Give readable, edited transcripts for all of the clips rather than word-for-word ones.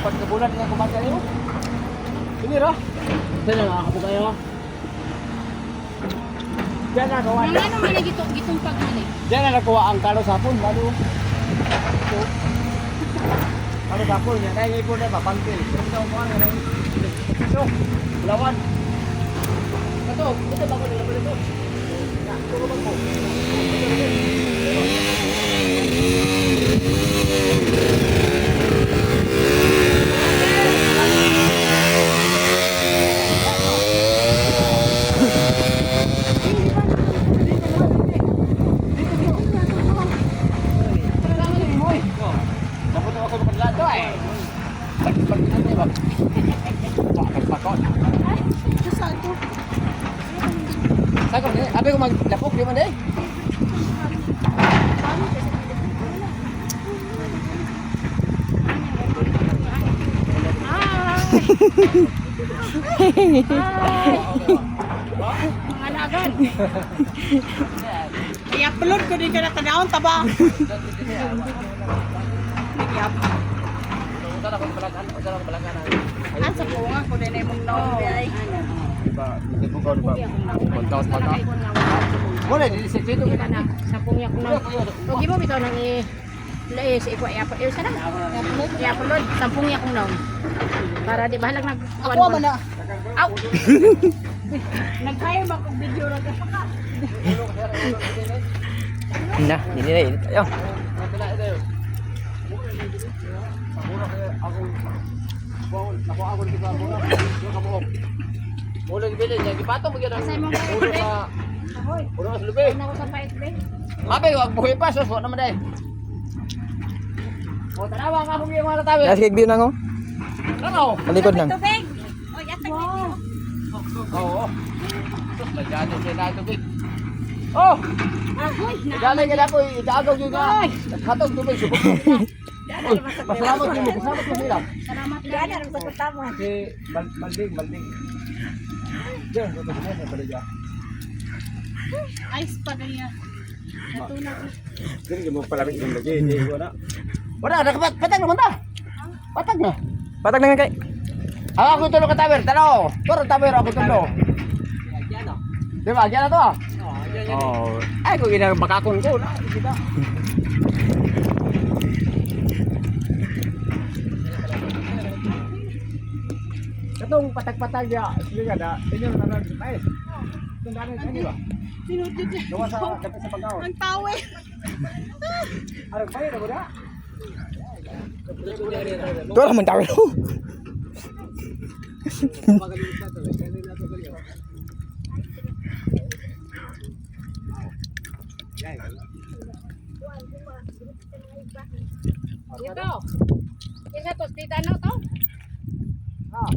pagkabulan niya kumaga niyo. Ini ra. Sino nga ako kayo? Diyan na gawa. Mga ano man gitong pagmali. Diyan na nakuha ang kalo sapon baru. Ito. Kalo sapon niya kaya ipon na mapangkil. Ito ko ano na. Ito. Lawan. Ito ba ko nila ito? Ya, ito ba ko? Abi ko maglapok di man eh. Mga lagan. I-upload ko din ka na tanawon taba. Ang sa punga ko din ay mong naon ay. Boleh di situ kita Na sa punga ko na. Huwag mo bitaw nang i-lays i-upload sana. I-upload sa punga ko na. Para di bahalag nag Ako man na. Aw. Nagkaya ba kung video ra ka? Nah, ini deh. Ayo. Boleh dibeli jadi patong begitu. Say mo kayo Ulo pre. sa Ahoy. ulo sa lubi. Ano ko sa pait pre? Mabe wag buhi pa sus naman dai. O tanawa ka mo yung mga tawi. Ya, sige, view na ko. Ano? Talikod lang. Tubig. Oh, yata wow. Oo. Sus lagyan siya na tubig. Oh, Ahoy. galing ka na ko igaagaw yung nga. Hatog tubig subok. Pasalamat mo, pasalamat mo sila. Salamat gana sa pagtamo. Si Malding. Diyan, ito sa pala. Ice pa kanya. Natuna ko. Dili mo palamig ng lagi, hindi wala. Wala, patag naman ta. Patag na. Patag na nga kay. Ako tulo ka tawer, tanaw. Pero tawer ako tulo. Di ba, diyan na to ah. Oh, ay ko gina bakakon ko na. Kita. Katong patag-patag ya, sige da. Inyo na lang ay. Tung ganin sa ba? Sinudid. Gawa sa dapat sa pagkaon. Ang tawe. Arag pa rin da. Tuwa lang man tawel. Ito. Isa to, dita na to. Ah.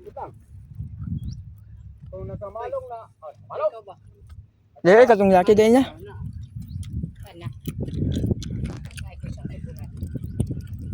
Butang. Kung nakamalong na, malong ba? Dili katong yaki din niya.